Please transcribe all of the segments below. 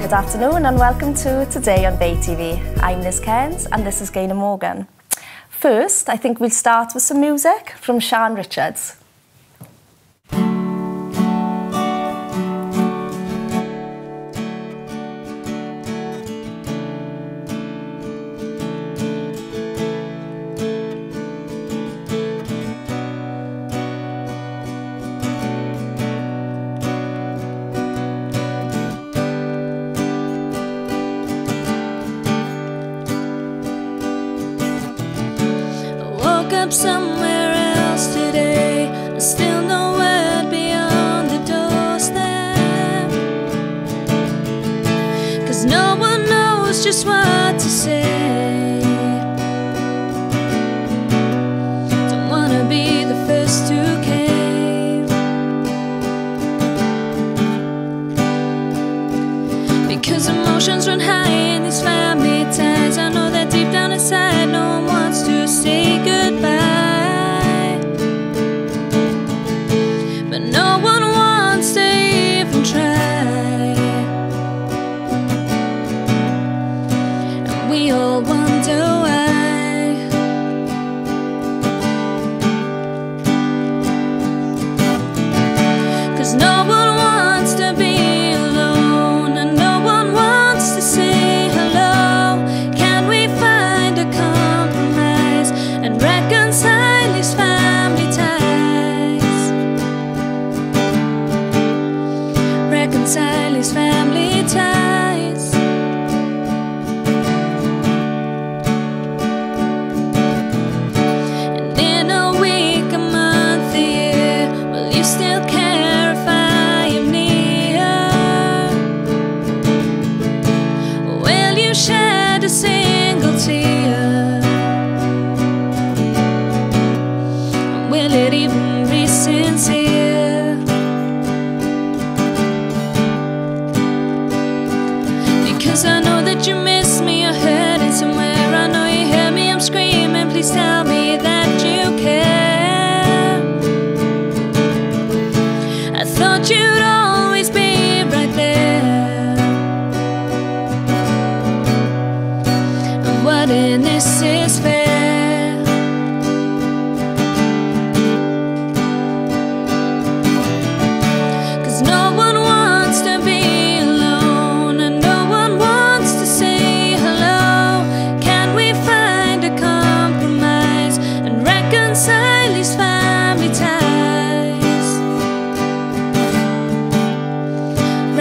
Good afternoon and welcome to Today on Bay TV. I'm Liz Cairns and this is Gaynor Morgan. First, I think we'll start with some music from Sian Richards. Somewhere else today, there's still no word beyond the doorstep, 'cause no one knows just what to say. Don't wanna be the first to cave, because emotions run high in these family ties. I know that deep down inside no one wants to say goodbye, but no one wants to even try, and we all wonder why. 'Cause no one wants to be alone, and no one wants to say hello. Can we find a compromise and reconcile these family ties? Reconcile these family ties. And in a week, a month, a year, will you still care if I am near? Will you shed a single tear? Will it even be sincere? Because I know that you miss me, you're hurting somewhere. I know you hear me, I'm screaming, please tell me that you care. I thought you'd always be right there, and what in this is fair? 'Cause no one wants to be alone, and no one wants to say hello. Can we find a compromise and reconcile these family ties?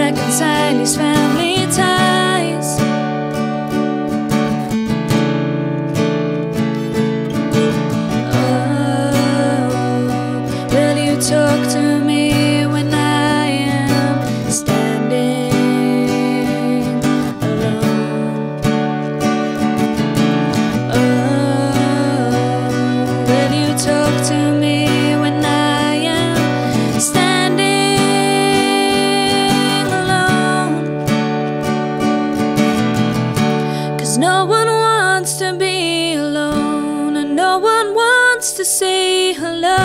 Reconcile these family ties. Oh, will you talk to me when I am standing alone? Oh, will you talk to me when I am standing alone? 'Cause no one wants to be alone, and no one wants to say hello.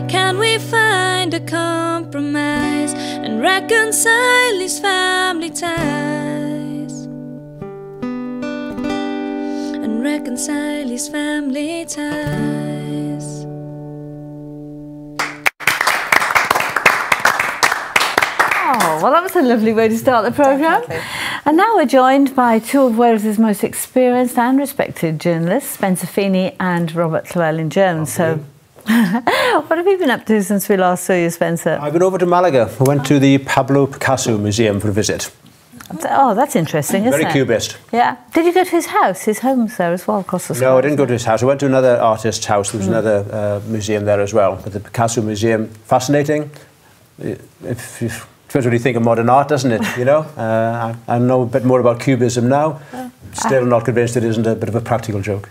Can we find a compromise and reconcile these family ties? And reconcile these family ties. Oh, well, that was a lovely way to start the programme. Definitely. And now we're joined by two of Wales's most experienced and respected journalists, Spencer Feeney and Robert Llewellyn-Jones. So, what have you been up to since we last saw you, Spencer? I've been over to Malaga. I went to the Pablo Picasso Museum for a visit. Oh, that's interesting, isn't it? Very cubist. Yeah. Did you go to his house? His home's there as well, across the square. No, I didn't go to his house. I went to another artist's house. There was another museum there as well. But the Picasso Museum, fascinating. If you depends what you think of modern art, doesn't it? You know, I know a bit more about cubism now. Still not convinced it isn't a bit of a practical joke.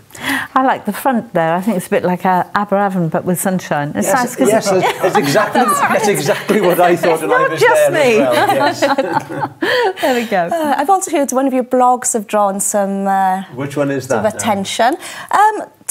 I like the front there. I think it's a bit like Aberavon, but with sunshine. It's nice, yes, that's exactly what I thought when I was there as well. Yes. There we go. I've also heard one of your blogs have drawn some Which one is that? attention.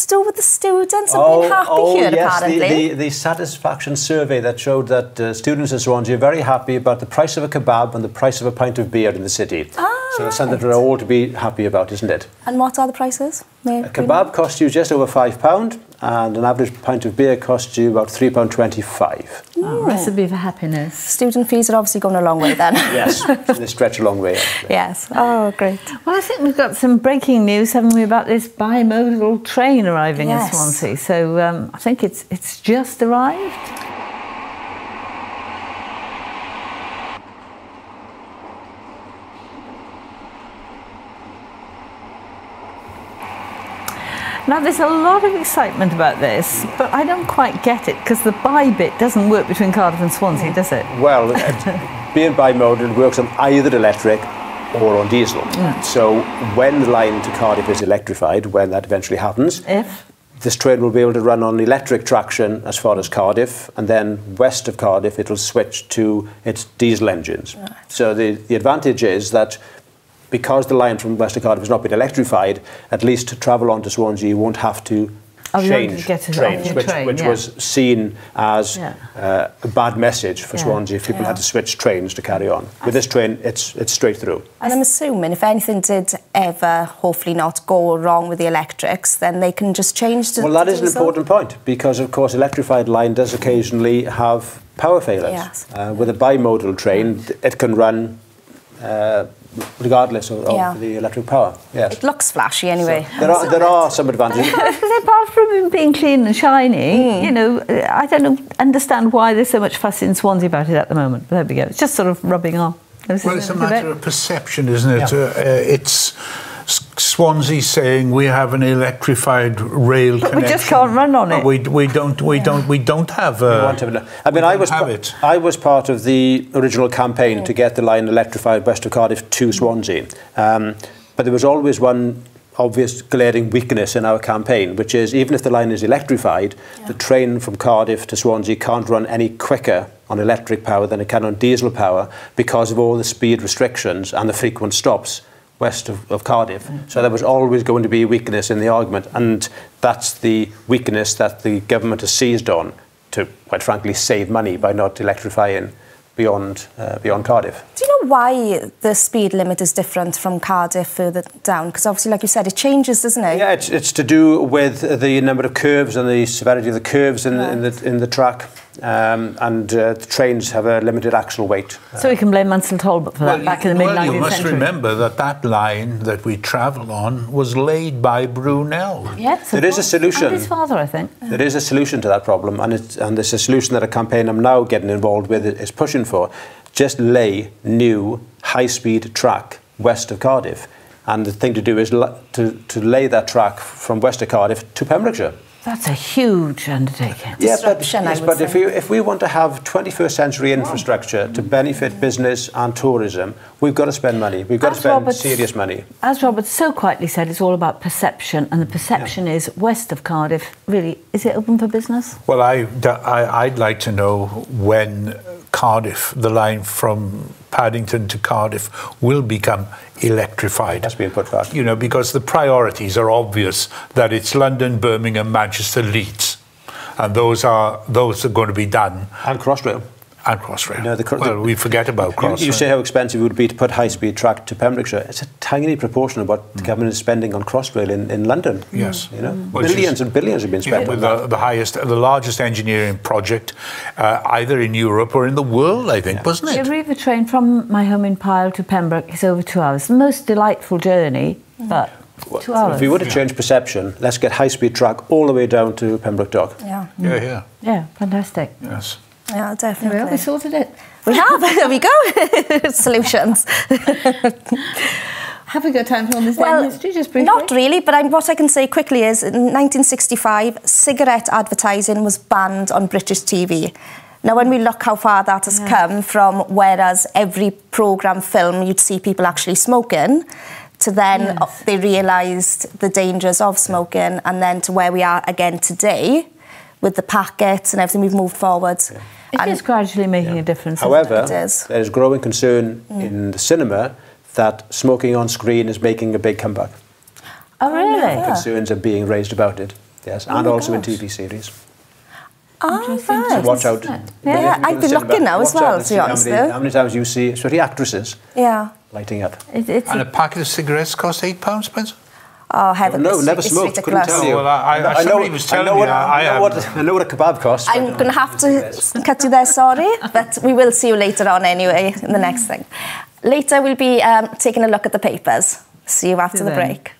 to do with the students have been happy here, yes, apparently. the satisfaction survey that showed that students in Swansea are very happy about the price of a kebab and the price of a pint of beer in the city. So it's something for all to be happy about, isn't it? And what are the prices? A kebab costs you just over £5 and an average pint of beer costs you about £3.25. Oh, recipe for happiness. Student fees are obviously going a long way then. Yes, they stretch a long way. Yes. Oh, great. Well, I think we've got some breaking news, haven't we, about this bimodal train arriving in Yes. Swansea. So I think it's just arrived. Now, there's a lot of excitement about this, but I don't quite get it, because the bi bit doesn't work between Cardiff and Swansea, does it? Well, being bimodal, it works on either electric or on diesel. So when the line to Cardiff is electrified, when that eventually happens, this train will be able to run on electric traction as far as Cardiff, and then west of Cardiff it'll switch to its diesel engines. Right. So the advantage is that because the line from west of Cardiff has not been electrified, at least to travel on to Swansea you won't have to change trains, which was seen as a bad message for Swansea if people had to switch trains to carry on. With this train, it's straight through. And I'm assuming if anything did ever, hopefully not, go wrong with the electrics, then they can just change to Well, that is an important point, because, of course, electrified line does occasionally have power failures. Yes. With a bimodal train, it can run regardless of the electric power. Yes. It looks flashy anyway. So there are some advantages. Because apart from it being clean and shiny, you know, I don't understand why there's so much fuss in Swansea about it at the moment. But there we go. It's just sort of rubbing off. Well, it's a matter of perception, isn't it? Yeah. It's Swansea saying we have an electrified rail connection. We just can't run on it. We don't have. I mean, I was part of the original campaign to get the line electrified west of Cardiff to Swansea, but there was always one obvious glaring weakness in our campaign, which is even if the line is electrified, the train from Cardiff to Swansea can't run any quicker on electric power than it can on diesel power because of all the speed restrictions and the frequent stops west of Cardiff. So there was always going to be a weakness in the argument, and that's the weakness that the government has seized on to, quite frankly, save money by not electrifying beyond Cardiff. Do you know why the speed limit is different from Cardiff further down? Because obviously, like you said, it changes, doesn't it? Yeah, it's to do with the number of curves and the severity of the curves in the track. The trains have a limited axle weight. So we can blame Mansell Talbot for that back in the mid-19th century. You must remember that line that we travel on was laid by Brunel. Yes, there is a solution. And his father, I think. There is a solution to that problem, and it's a solution that a campaign I'm now getting involved with is pushing for. Just lay new high-speed track west of Cardiff, and the thing to do is to lay that track from west of Cardiff to Pembrokeshire. That's a huge undertaking. Disruption, yeah, but if we want to have 21st century infrastructure to benefit business and tourism, we've got to spend money. We've got to spend serious money. As Robert so quietly said, it's all about perception, and the perception is west of Cardiff. Really, is it open for business? Well, I'd like to know when Cardiff, the line from Paddington to Cardiff, will become electrified. That's being put back. You know, because the priorities are obvious, that it's London, Birmingham, Manchester, Leeds, and those are going to be done. And Crossrail. And Crossrail. Well, we forget about Crossrail. You say how expensive it would be to put high-speed track to Pembrokeshire. It's a tiny proportion of what the government is spending on Crossrail in London. Yes. You know, millions and billions have been spent on that. The largest engineering project either in Europe or in the world, I think, wasn't it? The River train from my home in Pyle to Pembroke is over 2 hours. The most delightful journey, but 2 hours. If we were to change perception, let's get high-speed track all the way down to Pembroke Dock. Yeah, fantastic. Yes. Yeah, definitely. We sorted it. We have. There we go. Solutions. Have we got time for all this history, just briefly? Not really, but what I can say quickly is in 1965, cigarette advertising was banned on British TV. Now, when we look how far that has come from, whereas every programme film you'd see people actually smoking, to then they realised the dangers of smoking, and then to where we are again today with the packets and everything, we've moved forward. It is gradually making a difference. However, there's growing concern in the cinema that smoking on screen is making a big comeback. Oh, really? Concerns are being raised about it. Yes, and also in TV series. Oh, So right. watch out. Yeah, I'd be looking now as Watch out well, and to see be honest. how many times you see, especially actresses, Yeah. lighting up. And a packet of cigarettes cost £8, Spencer? Oh, heaven. No, never it's smoked. Couldn't ridiculous. tell you. Oh, well, somebody was telling me. I know what a kebab costs. I'm going to have to cut you there, sorry, but we will see you later on anyway in the next thing. Later we'll be taking a look at the papers. See you after the break.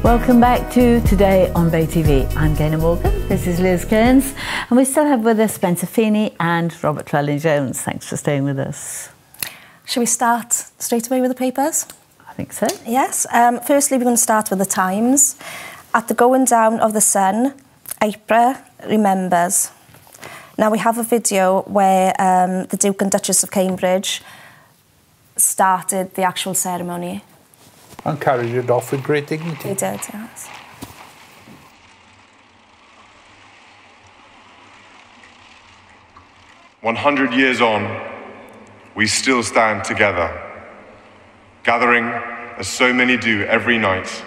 Welcome back to Today on Bay TV. I'm Gaynor Morgan, this is Liz Kearns, and we still have with us Spencer Feeney and Robert Llewellyn-Jones. Thanks for staying with us. Shall we start straight away with the papers? I think so. Yes. Firstly, we're going to start with the Times. At the going down of the sun, Ypres remembers. Now, we have a video where the Duke and Duchess of Cambridge started the actual ceremony. And carried it off with great dignity. They did, yes. "100 years on, we still stand together, gathering as so many do every night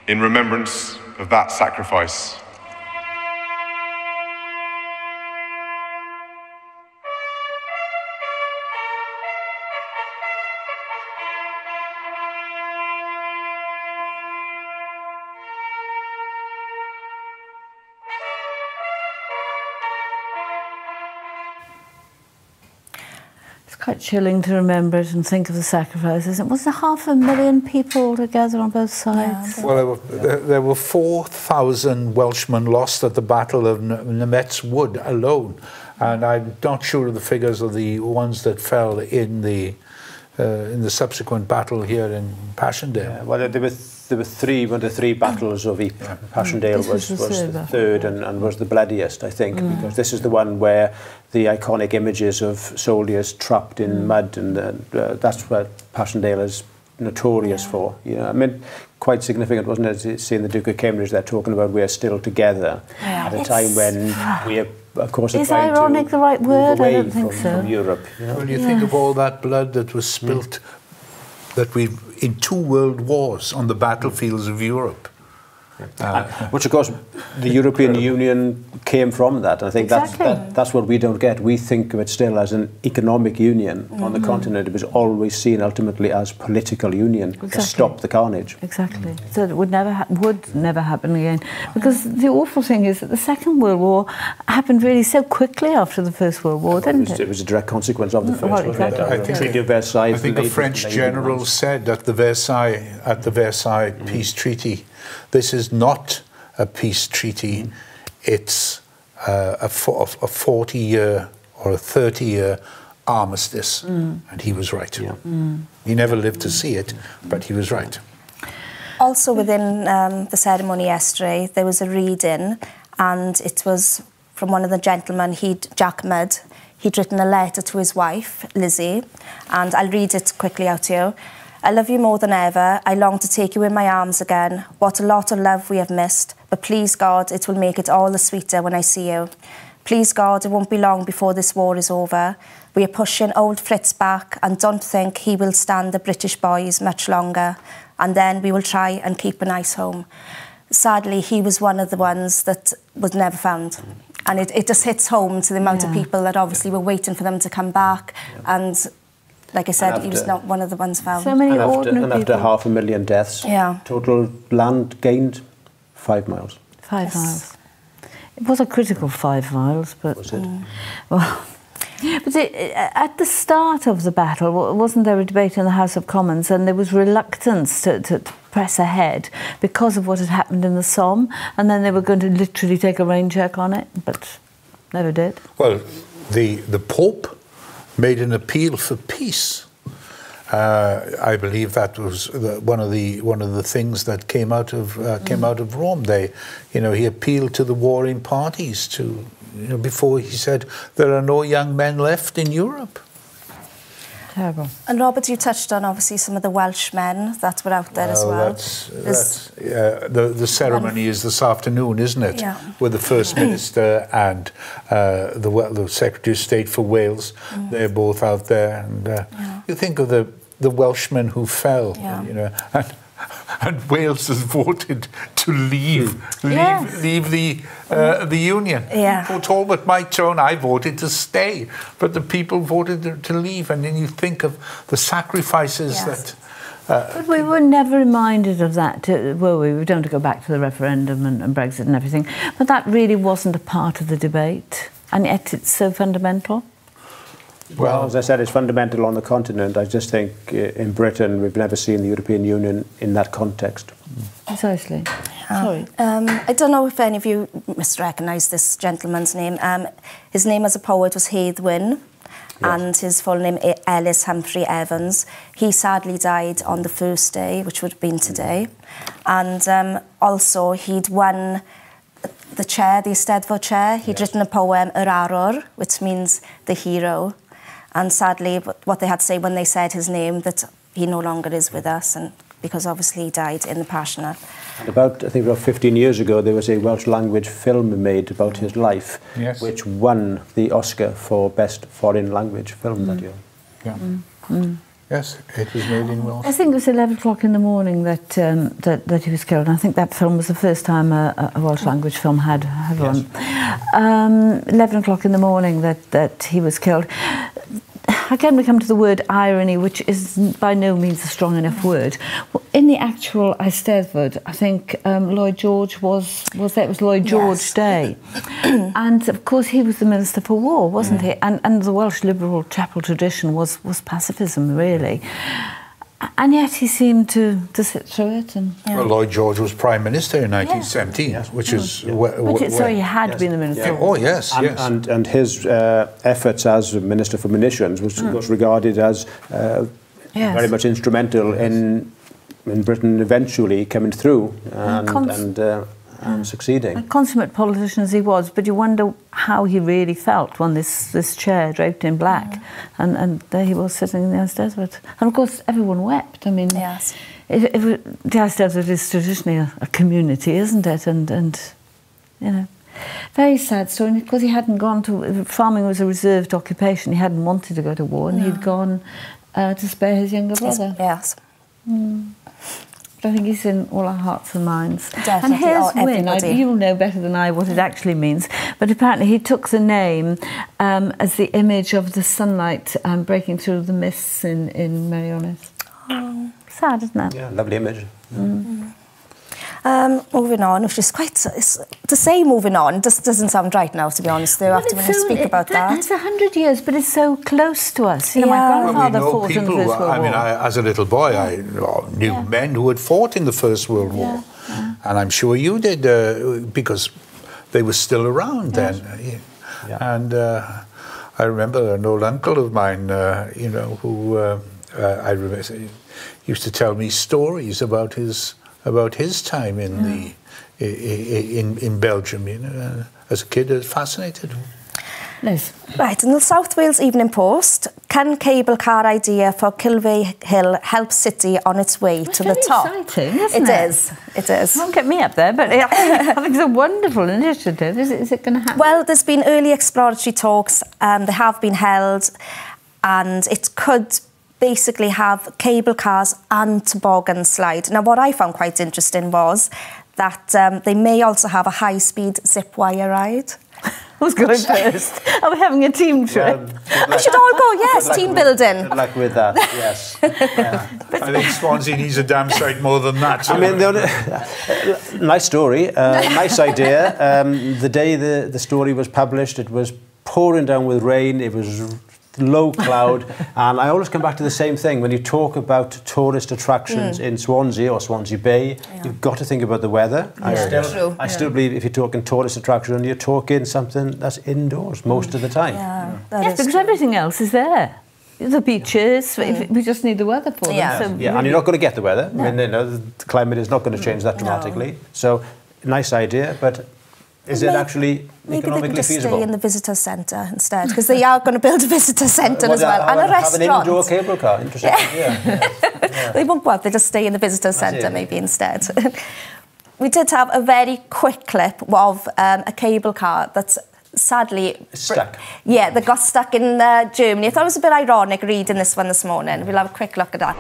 in remembrance of that sacrifice. It's quite chilling to remember it and think of the sacrifices. It was 500,000 people together on both sides. Yeah. Well, there were 4,000 Welshmen lost at the Battle of Nemetz Wood alone, and I'm not sure of the figures of the ones that fell in the subsequent battle here in Passchendaele. Yeah, well, there were one of the three battles of Ypres. Yeah. Passchendaele was the third and was the bloodiest, I think, because this is the one where the iconic images of soldiers trapped in mud, and that's what Passchendaele is notorious for. You know, I mean, quite significant, wasn't it, seeing the Duke of Cambridge there talking about we're still together at a time when we are, of course, is ironic the right word? I don't think so. From Europe. You know? When you think of all that blood that was spilt, that we've in 2 world wars on the battlefields of Europe. Which, of course, the European Union came from that. I think that's what we don't get. We think of it still as an economic union on the continent. It was always seen ultimately as political union to stop the carnage. Exactly. So it would never happen again. Because the awful thing is that the Second World War happened really so quickly after the First World War, didn't it? It was a direct consequence of the First World War. I think a French general said at the Versailles peace treaty, this is not a peace treaty, it's a 40-year or a 30-year armistice. And he was right. Yeah. He never lived to see it, but he was right. Also within the ceremony yesterday, there was a reading, and it was from one of the gentlemen, Jack Mudd. He'd written a letter to his wife, Lizzie, and I'll read it quickly out to you. "I love you more than ever. I long to take you in my arms again. What a lot of love we have missed. But please, God, it will make it all the sweeter when I see you. Please, God, it won't be long before this war is over. We are pushing old Fritz back and don't think he will stand the British boys much longer. And then we will try and keep a nice home." Sadly, he was one of the ones that was never found. And it just hits home to the amount of people that obviously were waiting for them to come back. And like I said, he was not one of the ones found. So many ordinary people. After 500,000 deaths, total land gained 5 miles. 5 miles. It was a critical 5 miles, but... Was it? Well, but at the start of the battle, wasn't there a debate in the House of Commons, and there was reluctance to press ahead because of what had happened in the Somme, and then they were going to literally take a rain check on it, but never did. Well, the Pope made an appeal for peace. I believe that was one of the things that came out of Rome. He appealed to the warring parties to, before he said there are no young men left in Europe. Terrible. And Robert, you touched on obviously some of the Welsh men that were out there as well. The ceremony is this afternoon, isn't it? Yeah. With the First Minister and the Secretary of State for Wales. They're both out there, and you think of the Welshmen who fell, and Wales has voted to leave the Union. Yeah. For Talbot Mike Tone, I voted to stay, but the people voted to leave. And then you think of the sacrifices that. But we were never reminded of that, were we? We don't have to go back to the referendum and Brexit and everything, but that really wasn't a part of the debate, and yet it's so fundamental. Well, as I said, it's fundamental on the continent. I just think in Britain we've never seen the European Union in that context. precisely. Sorry. I don't know if any of you must recognise this gentleman's name. His name as a poet was Llewellyn, and his full name Ellis Humphrey Evans. He sadly died on the first day, which would have been today. And also he'd won the chair, the Eisteddfod chair. He'd written a poem, Yr Arwr, which means the hero. And sadly, what they had to say when they said his name, that he no longer is with us, and because obviously he died in the Passionate. I think about 15 years ago, there was a Welsh language film made about his life, which won the Oscar for Best Foreign Language Film that year. Yeah. Yes, it was made in Welsh. I think it was 11 o'clock in the morning that that he was killed. And I think that film was the first time a Welsh language film had run. 11 o'clock in the morning that he was killed. Again, we come to the word irony, which is by no means a strong enough word. Well, in the actual Eisteddfod, I think Lloyd George was there. It was Lloyd George Day. And, of course, he was the Minister for War, wasn't he? And the Welsh liberal chapel tradition was pacifism, really. And yet he seemed to sit through it. And well, Lloyd George was Prime Minister in 1917, which is... Sorry, he had been the Minister. Oh, yes, And his efforts as Minister for Munitions was regarded as very much instrumental in Britain eventually coming through and succeeding. A consummate politician as he was, but you wonder how he really felt when this chair draped in black, and there he was sitting in the Eisteddfod. And of course everyone wept. I mean, the Eisteddfod is traditionally a community, isn't it? And you know, very sad story, because he hadn't gone to... Farming was a reserved occupation. He hadn't wanted to go to war, and he'd gone to spare his younger brother. Yes. But I think he's in all our hearts and minds. Definitely. And here's Wyn. You'll know better than I what it actually means. But apparently he took the name as the image of the sunlight breaking through the mists in Meirionnydd. Oh. Sad, isn't it? Yeah, lovely image. Moving on, which is quite... To say moving on just doesn't sound right now, to be honest, though, after when I speak about that. It's 100 years, but it's so close to us. You know, my grandfather fought in the First World War. I mean, as a little boy, I knew men who had fought in the First World War. And I'm sure you did, because they were still around then. And I remember an old uncle of mine, you know, who I remember used to tell me stories about his time in in Belgium. You know, as a kid, I was fascinated. Liz. Right, in the South Wales Evening Post, can cable car idea for Kilvey Hill help City on its way to the top? Exciting, isn't it? It is. Won't get me up there, but I think it's a wonderful initiative. Is it going to happen? Well, there's been early exploratory talks. They have been held, and it could basically have cable cars and toboggan slide. Now, what I found quite interesting was that they may also have a high-speed zip wire ride. Who's going first? Are we having a team trip? We should all go, yes, team building. Good luck with that, yes. I think Swansea needs a damn sight more than that. I mean, nice story, nice idea. The day the story was published, it was pouring down with rain, it was low cloud, and I always come back to the same thing. When you talk about tourist attractions in Swansea or Swansea Bay, you've got to think about the weather. I still believe if you're talking tourist attraction, you're talking something that's indoors most of the time. Yes, because everything else is there. The beaches, we just need the weather for them. So and you're not going to get the weather. No. I mean, you know, the climate is not going to change that dramatically. So, nice idea, but is it actually economically feasible? Maybe they can just stay in the visitor centre instead, because they are going to build a visitor centre as well, and a restaurant. Have an indoor cable car, interesting. They won't go out, they just stay in the visitor centre maybe instead. We did have a very quick clip of a cable car that's sadly stuck. Yeah, that got stuck in Germany. I thought it was a bit ironic reading this one this morning. We'll have a quick look at that.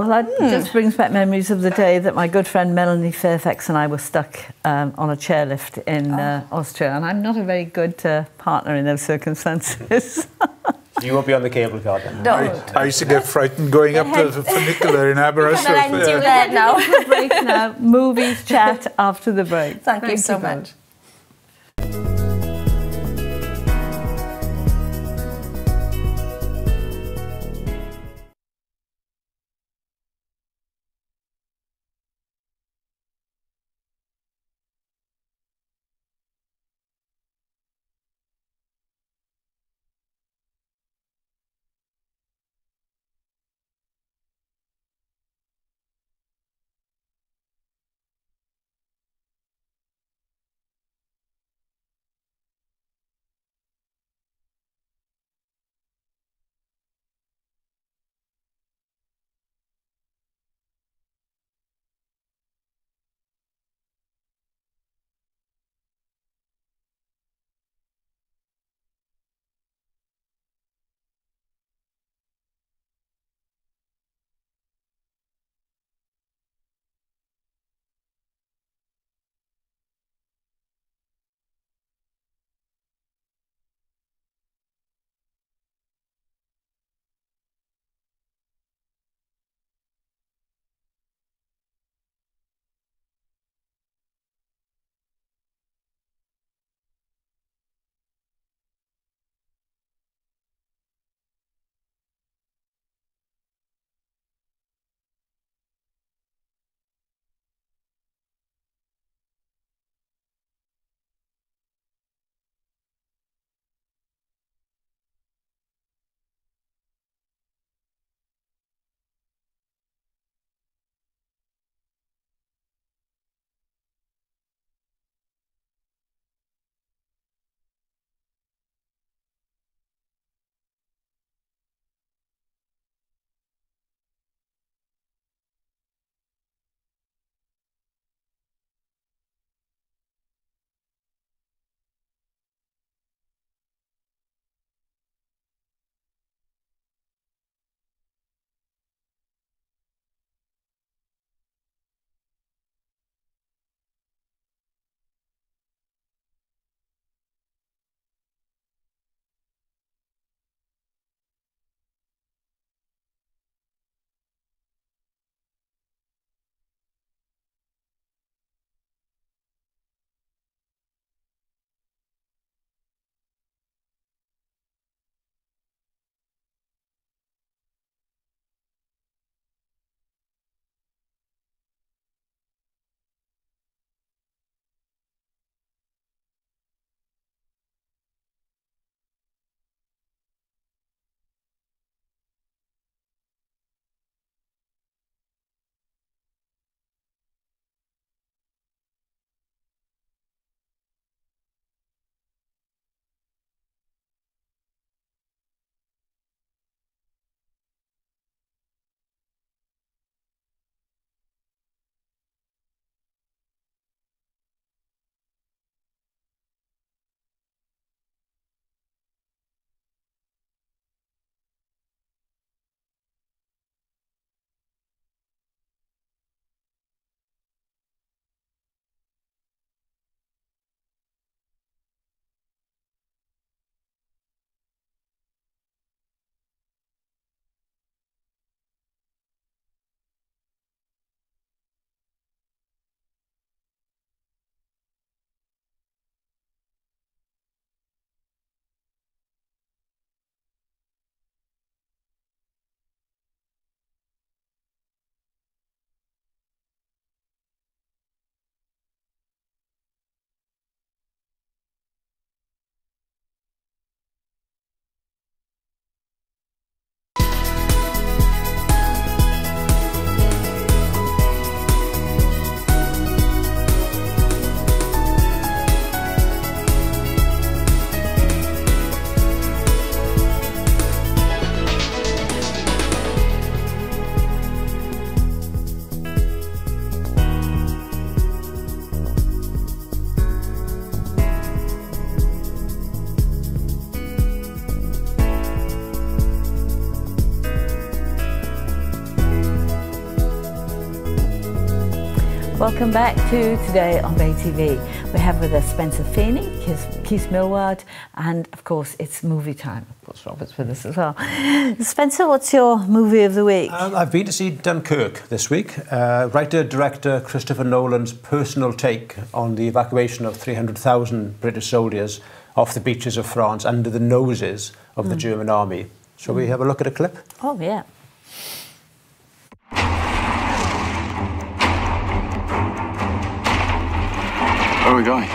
Well, that just brings back memories of the day that my good friend Melanie Fairfax and I were stuck on a chairlift in Austria, and I'm not a very good partner in those circumstances. You won't be on the cable car then? No. I used to get frightened going up to the funicular in Aberystwyth. Can I do that now? Break now. Movies chat after the break. Thank you so much. Welcome back to Today on Bay TV. We have with us Spencer Feeney, Keith Milward, and of course it's movie time. Of course Robert's with us as well. Spencer, what's your movie of the week? I've been to see Dunkirk this week. Writer-director Christopher Nolan's personal take on the evacuation of 300,000 British soldiers off the beaches of France under the noses of the German army. Shall we have a look at a clip? Oh, yeah. Where are we going?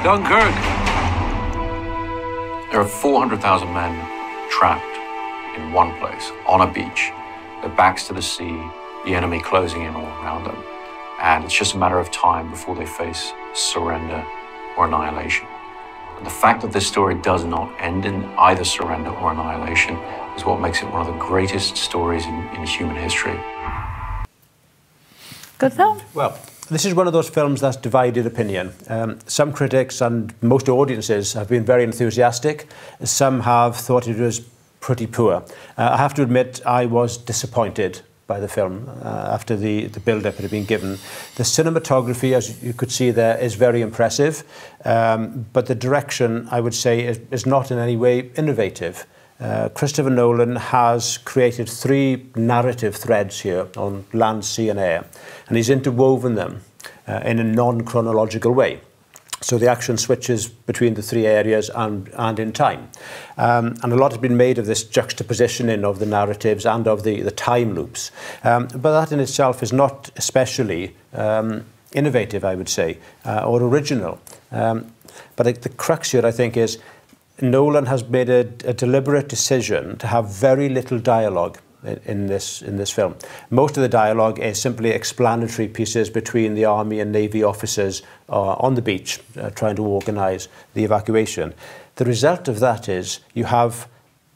Dunkirk! There are 400,000 men trapped in one place, on a beach, their backs to the sea, the enemy closing in all around them. And it's just a matter of time before they face surrender or annihilation. And the fact that this story does not end in either surrender or annihilation is what makes it one of the greatest stories in human history. Good film? Well, this is one of those films that's divided opinion. Some critics and most audiences have been very enthusiastic. Some have thought it was pretty poor. I have to admit I was disappointed by the film after the build-up it had been given. The cinematography, as you could see there, is very impressive, but the direction, I would say, is not in any way innovative. Christopher Nolan has created 3 narrative threads here on land, sea and air, and he's interwoven them in a non-chronological way. So the action switches between the 3 areas and in time. And a lot has been made of this juxtapositioning of the narratives and of the time loops. But that in itself is not especially innovative, I would say, or original. But the crux here, I think, is Nolan has made a deliberate decision to have very little dialogue in this film. Most of the dialogue is simply explanatory pieces between the army and navy officers on the beach trying to organise the evacuation. The result of that is you have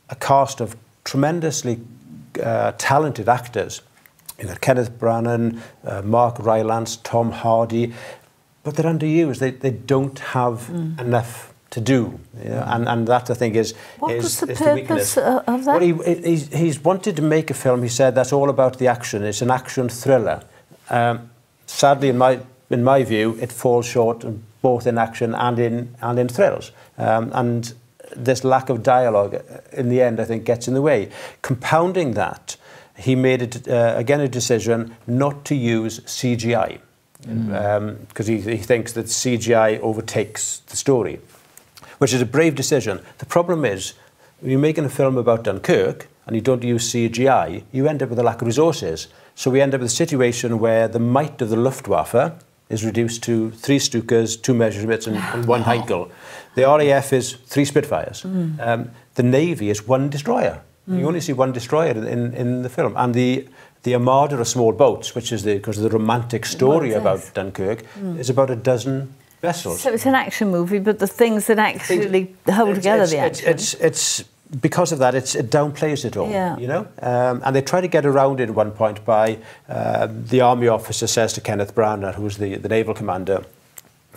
a cast of tremendously talented actors. You've got Kenneth Branagh, Mark Rylance, Tom Hardy, but they're underused. They don't have enough to do, you know, and that I think is the weakness of that? Well, he's wanted to make a film. He said that's all about the action. It's an action thriller. Sadly, in my view, it falls short both in action and in thrills. And this lack of dialogue, in the end, I think gets in the way. Compounding that, he made again a decision not to use CGI because he thinks that CGI overtakes the story, which is a brave decision. The problem is, when you're making a film about Dunkirk and you don't use CGI, you end up with a lack of resources. So we end up with a situation where the might of the Luftwaffe is reduced to 3 Stukas, 2 Messerschmitts and 1 Heinkel. The RAF is 3 Spitfires. The Navy is 1 destroyer. You only see 1 destroyer in the film. And the Armada of small boats, which is because of the romantic story about Dunkirk, is about a dozen vessels. So it's an action movie, but the things that actually hold together the action. It's because of that, it downplays it all, you know? And they try to get around it at one point by, the army officer says to Kenneth Branagh, who's the naval commander,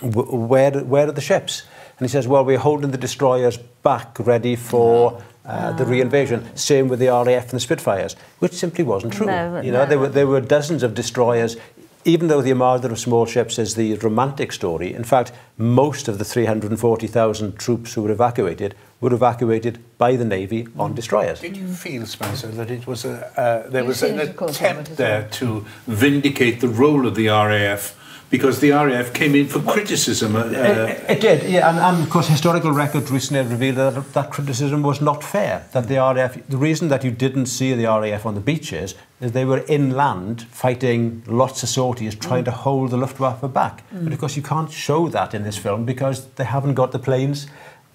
where are the ships? And he says, well, we're holding the destroyers back, ready for the re-invasion. Same with the RAF and the Spitfires, which simply wasn't true. There were dozens of destroyers. Even though the Armada of small ships is the romantic story, in fact, most of the 340,000 troops who were evacuated by the Navy on destroyers. Did you feel, Spencer, that it was there was an attempt there to vindicate the role of the RAF? Because the RAF came in for criticism. It did, yeah, and of course historical records recently revealed that criticism was not fair. That the RAF, the reason that you didn't see the RAF on the beaches is they were inland fighting lots of sorties trying to hold the Luftwaffe back. But of course you can't show that in this film because they haven't got the planes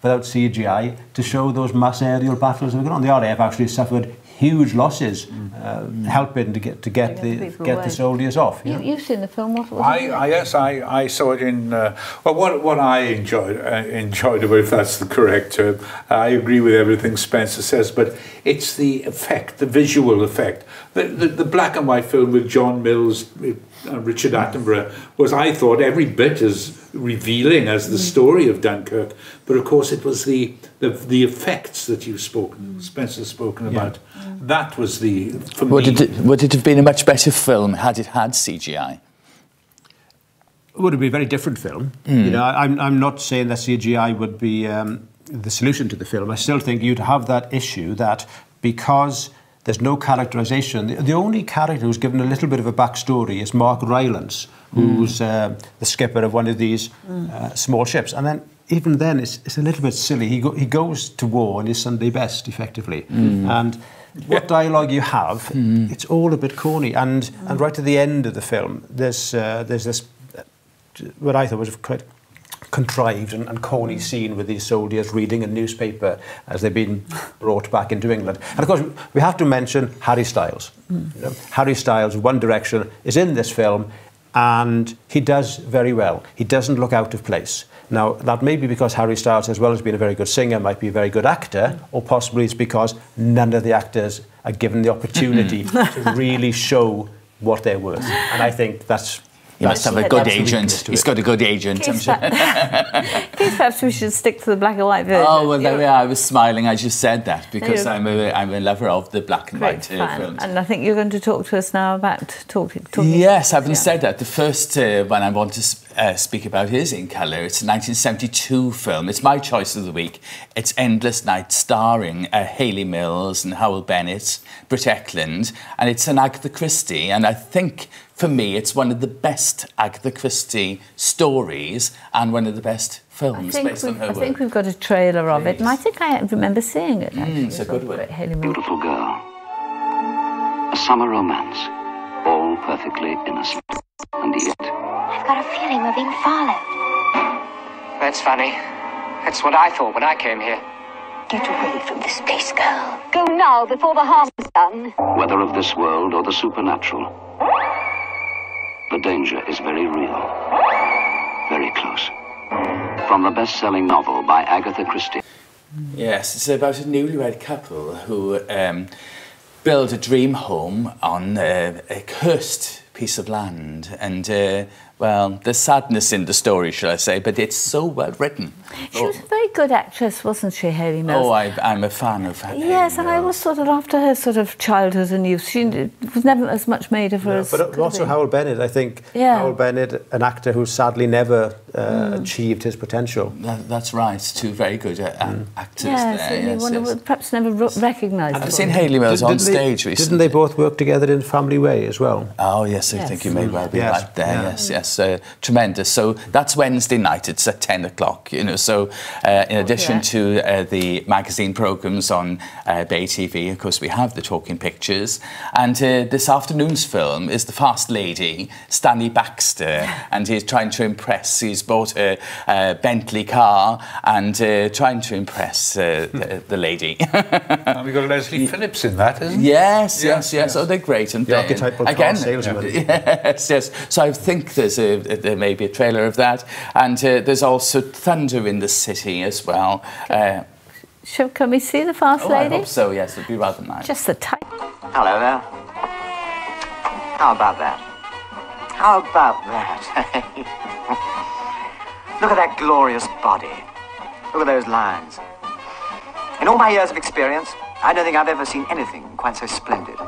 without CGI to show those mass aerial battles that were going on. The RAF actually suffered huge losses, helping to get the soldiers off. Yeah. You've seen the film. Yes, I saw it in. Well, what I enjoyed about, if that's the correct term. I agree with everything Spencer says, but it's the effect, the visual effect. The black and white film with John Mills, Richard Attenborough was, I thought, every bit as revealing as the story of Dunkirk. But of course, it was the effects that Spencer's spoken about. That was for me. Would it have been a much better film had it had CGI? would it be a very different film. You know, I'm not saying that CGI would be the solution to the film. I still think you'd have that issue that because there's no characterisation, the only character who's given a little bit of a backstory is Mark Rylance, who's the skipper of one of these small ships. And then, even then, it's a little bit silly. He goes to war in his Sunday best, effectively. And what dialogue you have, it's all a bit corny. And right at the end of the film, there's this, what I thought was quite contrived and corny scene with these soldiers reading a newspaper as they've been brought back into England. And of course, we have to mention Harry Styles. You know, Harry Styles, One Direction, is in this film, and he does very well. He doesn't look out of place. Now, that may be because Harry Styles, as well as being a very good singer, might be a very good actor, or possibly it's because none of the actors are given the opportunity to really show what they're worth. And I think that's... He must have a good agent. He's got a good agent, I'm sure. Perhaps we should stick to the black and white version. Oh, well, there we are. I was smiling as you said that, because I'm a lover of the black and white films. And I think you're going to talk to us now about talking. Yes, having said that, the first one I want to speak about is In Colour. It's a 1972 film. It's my choice of the week. It's Endless Night, starring Hayley Mills and Howell Bennett, Britt Eklund, and it's an Agatha Christie, and I think... For me, it's one of the best Agatha Christie stories and one of the best films based on her work. I think we've got a trailer of it, and I think I remember seeing it, actually. It's a good one. Beautiful girl. A summer romance. All perfectly innocent. And yet... I've got a feeling we're being followed. That's funny. That's what I thought when I came here. Get away from this place, girl. Go now, before the harm is done. Whether of this world or the supernatural, the danger is very real, very close. From the best-selling novel by Agatha Christie. Yes, it's about a newlywed couple who build a dream home on a cursed piece of land. And, well, there's sadness in the story, shall I say, but it's so well written. She was a very good actress, wasn't she, Hayley Mills? Oh, I'm a fan of her. Yes, and I was sort of after her sort of childhood and youth. She was never as much made of her as... But also Howell Bennett, I think. Yeah. Howell Bennett, an actor who sadly never achieved his potential. That's right, two very good actors there. Yes, one would perhaps never recognised. I've seen Hayley Mills on stage recently. Didn't they both work together in Family Way as well? Oh, yes, I think you may well be right there. Yes. Tremendous. So that's Wednesday night. It's at 10 o'clock, you know. So in addition to the magazine programmes on Bay TV, of course, we have the Talking Pictures. And this afternoon's film is The Fast Lady, Stanley Baxter, and he's trying to impress. He's bought a Bentley car and trying to impress the lady. And we've got Leslie Phillips in that, isn't it? Yes. Oh, they're great. And the archetypal car salesman. Yes. So I think there may be a trailer of that. And there's also Thunder in the City as well. Can we see The Fast Lady? I hope so, yes. It'd be rather nice. Just the type. Hello there. How about that? How about that? Look at that glorious body. Look at those lines. In all my years of experience, I don't think I've ever seen anything quite so splendid.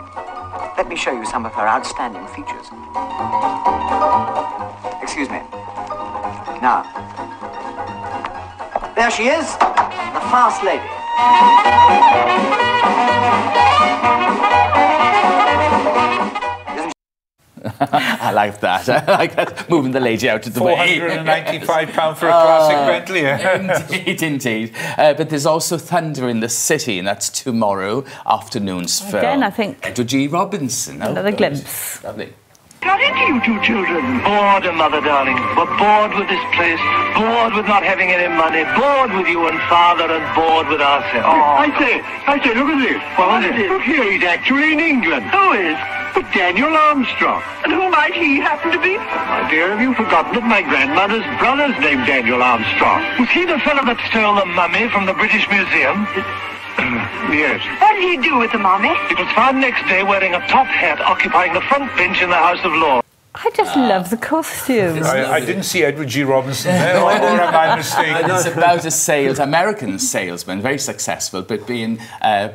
Let me show you some of her outstanding features. Excuse me. Now, there she is, the Fast Lady. I like that. I like that. Moving the lady out of the way. £495 for a classic Bentley. Indeed. But there's also Thunder in the City, and that's tomorrow afternoon's film. Again, I think... Edward G. Robinson. Another glimpse. Lovely. Got into you two children. Bored, mother darling. We're bored with this place. Bored with not having any money. Bored with you and father, and bored with ourselves. Oh, I say, look at this. What is it? Look here, he's actually in England. Who is? But Daniel Armstrong. And who might he happen to be? My dear, have you forgotten that my grandmother's brother's named Daniel Armstrong? Was he the fellow that stole the mummy from the British Museum? Yes. What did he do with the mummy? It was found next day wearing a top hat occupying the front bench in the House of Lords. I just love the costumes. I didn't see Edward G. Robinson there, or am I mistaken? It's about a American salesman, very successful, but being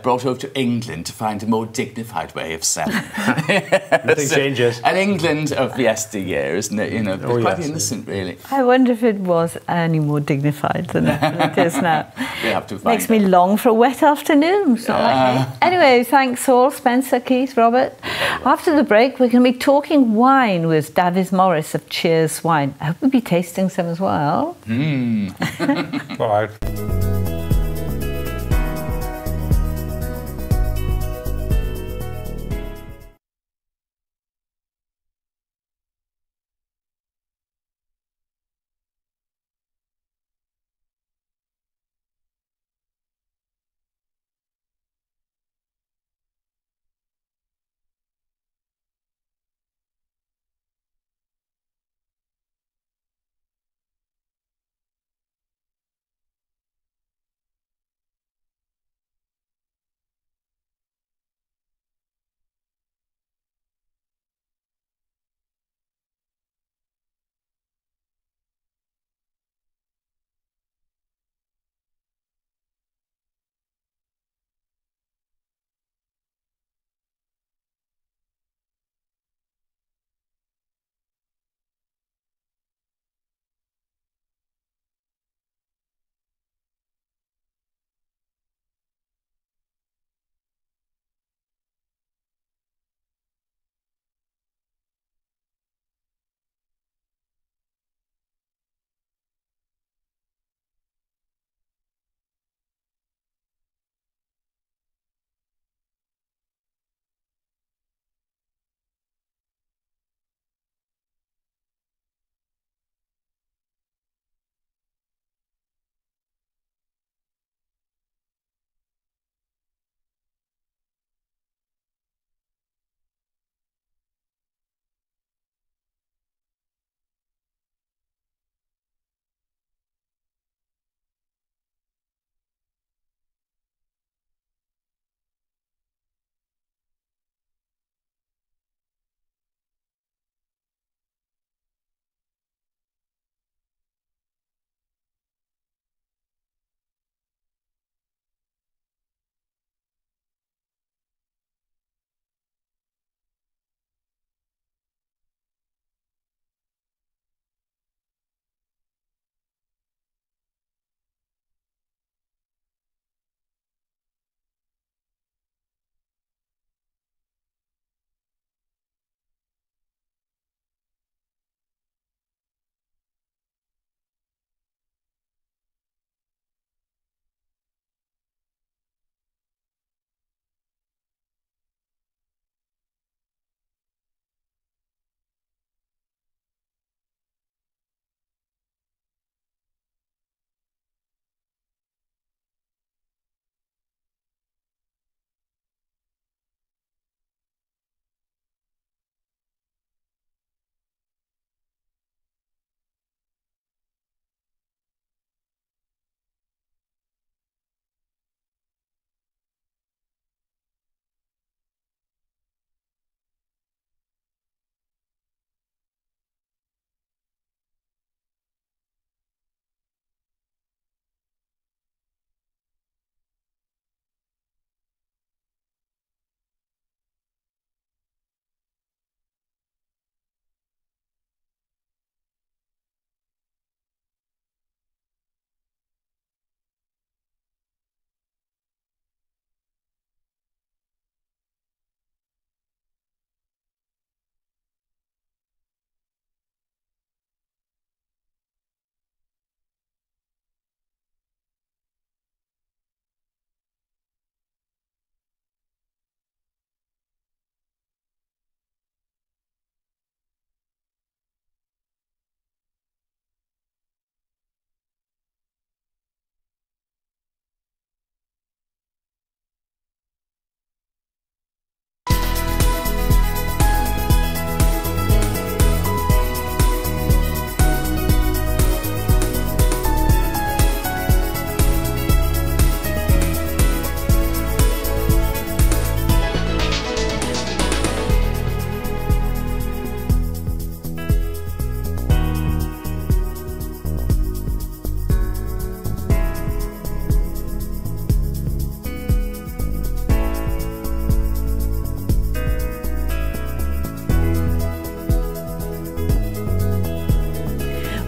brought over to England to find a more dignified way of selling. Nothing changes. An England of yesteryear, isn't it? You know, quite innocent, really. I wonder if it was any more dignified than it is now. We have to find Makes me long for a wet afternoon. It's not like me. Anyway, thanks all, Spencer, Keith, Robert. After the break, we're going to be talking wine with Davies Morris of Cheers Wine. I hope we'll be tasting some as well. Bye.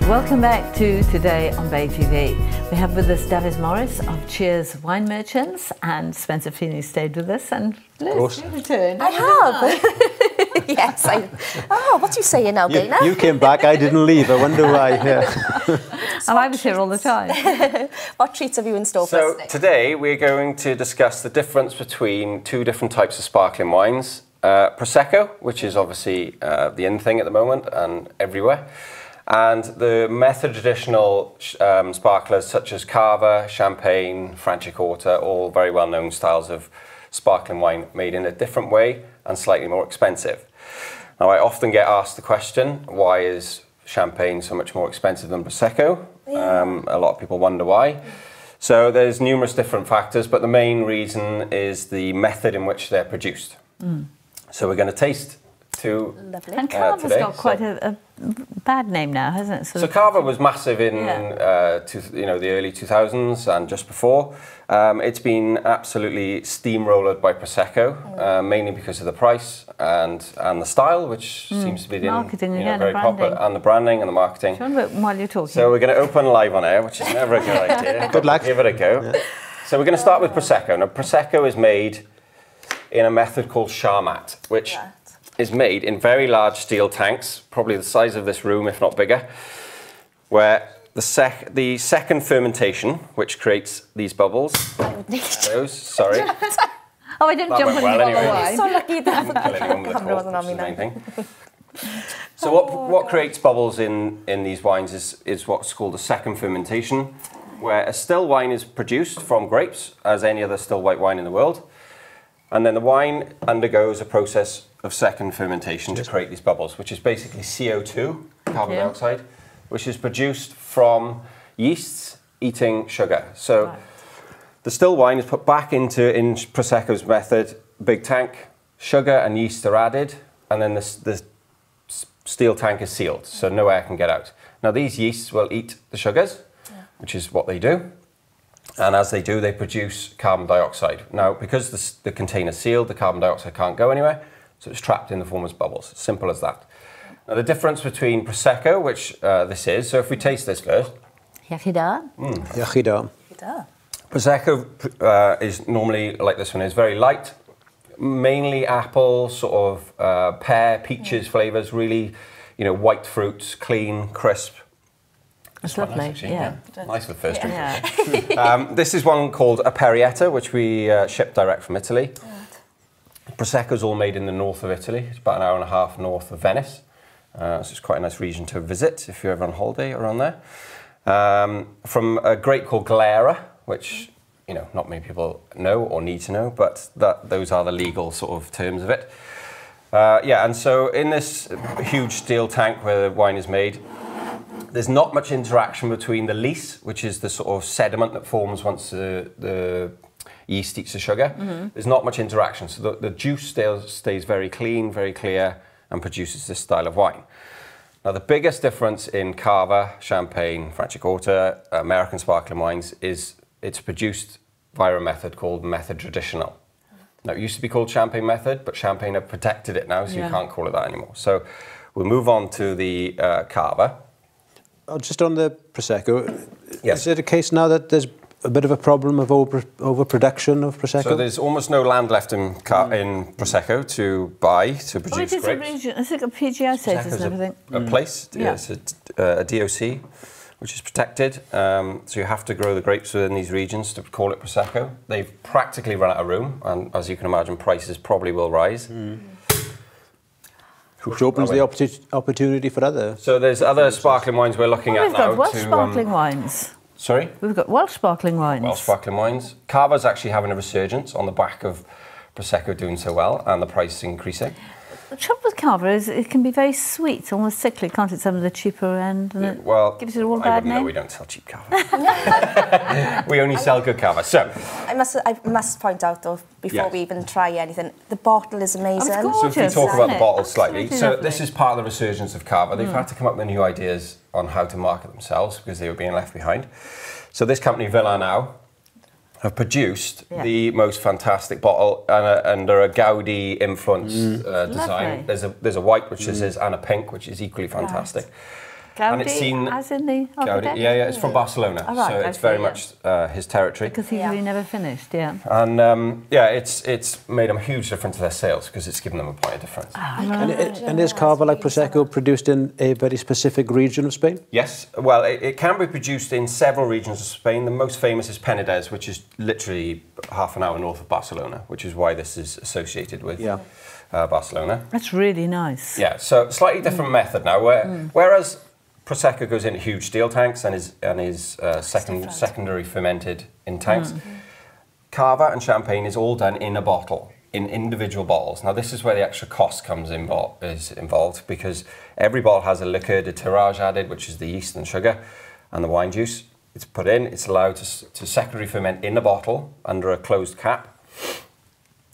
Welcome back to Today on Bay TV. We have with us Davis Morris of Cheers Wine Merchants, and Spencer Feeney stayed with us, and Liz, you returned. I have. Yes. Oh, what are you saying now, Gaynor? You came back, I didn't leave. I wonder why. Yeah. And I was here all the time. What treats have you in store for us today? Today we're going to discuss the difference between two different types of sparkling wines. Prosecco, which is obviously the in thing at the moment and everywhere. And the method traditional sparklers such as Cava, Champagne, Franciacorta, all very well-known styles of sparkling wine made in a different way and slightly more expensive. Now, I often get asked the question, why is Champagne so much more expensive than Prosecco? Yeah. A lot of people wonder why. So there's numerous different factors, but the main reason is the method in which they're produced. So we're going to taste two. Lovely. And Cava's got quite a bad name now, hasn't it? So Cava was massive in the early 2000s and just before. It's been absolutely steamrolled by Prosecco, mainly because of the price and the style, which seems to be very popular, and the branding and the marketing. While you're talking. So we're going to open live on air, which is never a good idea. Good luck. Give it a go. Yeah. So we're going to start with Prosecco. Now, Prosecco is made in a method called Charmat, which is made in very large steel tanks, probably the size of this room, if not bigger, where the second fermentation, which creates these bubbles. Sorry. Oh, I didn't jump on you anyway. So lucky that the camera wasn't on me now. So what creates bubbles in these wines is what's called a second fermentation, where a still wine is produced from grapes, as any other still white wine in the world. And then the wine undergoes a process of second fermentation to create these bubbles, which is basically CO2, carbon dioxide, which is produced from yeasts eating sugar. So the still wine is put back in Prosecco's method, big tank, sugar and yeast are added, and then the steel tank is sealed, so no air can get out. Now these yeasts will eat the sugars, which is what they do. And as they do, they produce carbon dioxide. Now, because the container's sealed, the carbon dioxide can't go anywhere, so it's trapped in the form of bubbles. Simple as that. Now, the difference between Prosecco, which this is, so if we taste this first. Yachida. Yachida. Prosecco is normally, like this one is, very light, mainly apple, sort of pear, peaches flavours, really, white fruits, clean, crisp. It's lovely, nice, nice for the first drink. This is one called a Perietta, which we ship direct from Italy. Prosecco's all made in the north of Italy. It's about an hour and a half north of Venice. So it's quite a nice region to visit if you're ever on holiday around there. From a grape called Glera, which not many people know or need to know, but those are the legal sort of terms of it. And so in this huge steel tank where the wine is made, there's not much interaction between the lees, which is the sort of sediment that forms once the yeast eats the sugar. There's not much interaction, so the juice stays very clean, very clear, and produces this style of wine. Now, the biggest difference in Cava, Champagne, Franciacorta, American sparkling wines is it's produced via a method called method traditional. Now, it used to be called Champagne method, but Champagne have protected it now, so you can't call it that anymore. So we'll move on to the Cava. Just on the Prosecco, is it a case now that there's a bit of a problem of overproduction of Prosecco? So there's almost no land left in Prosecco to buy, to produce grapes. It's like a PGI status and everything. A place, it's a DOC, which is protected. So you have to grow the grapes within these regions to call it Prosecco. They've practically run out of room, and as you can imagine, prices probably will rise. Which opens the opportunity for other. So there's other sparkling wines we're looking at now. We've got Welsh sparkling wines. Sorry? We've got Welsh sparkling wines. Welsh sparkling wines. Cava's actually having a resurgence on the back of Prosecco doing so well and the price increasing. The trouble with Cava is it can be very sweet, almost sickly, can't it? Some of the cheaper end. And it gives it all a bad name. No, we don't sell cheap Cava. We only sell good Cava. So I must point out though, before we even try anything, the bottle is amazing. Oh, it's gorgeous, so if we talk about the bottle slightly, Absolutely this is part of the resurgence of Cava. They've had to come up with new ideas on how to market themselves because they were being left behind. So this company, Villa now, have produced the most fantastic bottle under a Gaudi influence design. There's a white which is and a pink which is equally fantastic. Gaudi, and it's seen as in the Gaudi, yeah, it's from Barcelona, so it's very much his territory. Because he really never finished, yeah. And yeah, it's made a huge difference to their sales because it's given them a point of difference. And is Cava, like Prosecco, produced in a very specific region of Spain? Yes, well, it can be produced in several regions of Spain. The most famous is Penedès, which is literally half an hour north of Barcelona, which is why this is associated with Barcelona. That's really nice. Yeah, so slightly different method now. Whereas Prosecco goes into huge steel tanks and is secondary fermented in tanks, Cava and Champagne is all done in a bottle, in individual bottles. Now this is where the extra cost is involved, because every bottle has a liqueur de tirage added, which is the yeast and sugar and the wine juice. It's put in, it's allowed to secondary ferment in a bottle under a closed cap.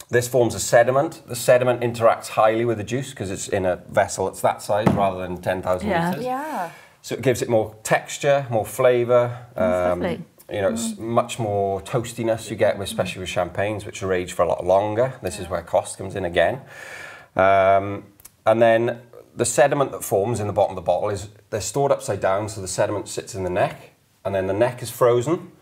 This forms a sediment. The sediment interacts highly with the juice because it's in a vessel that's that size rather than 10,000 litres. Yeah. So it gives it more texture, more flavour. Lovely. You know, it's much more toastiness you get, especially with champagnes, which are aged for a lot longer. This is where cost comes in again. And then the sediment that forms in the bottom of the bottle they're stored upside down, so the sediment sits in the neck, and then the neck is frozen.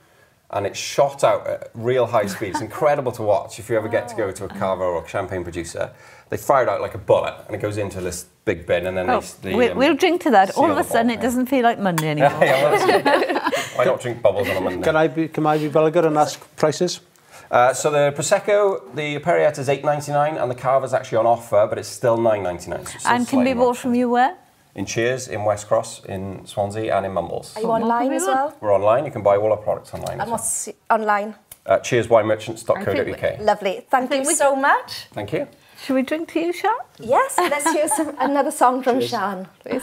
And it's shot out at real high speed. It's incredible to watch if you ever get to go to a Cava or a champagne producer. They fire it out like a bullet, and it goes into this big bin, and then we'll drink to that. All of a sudden, it doesn't feel like Monday anymore. I don't drink bubbles on a Monday. Can I be vulgar and ask prices? So the Prosecco, the Aperietta is $8.99, and the Cava is actually on offer, but it's still $9.99. So and can be bought from you where? In Cheers, in West Cross, in Swansea, and in Mumbles. Are you online as well? We're online. You can buy all our products online. And what's online? Cheerswinemerchants.co.uk. Lovely. Thank you so much. Thank you. Should we drink to you, Sian? Yes, let's hear another song from Sian, please.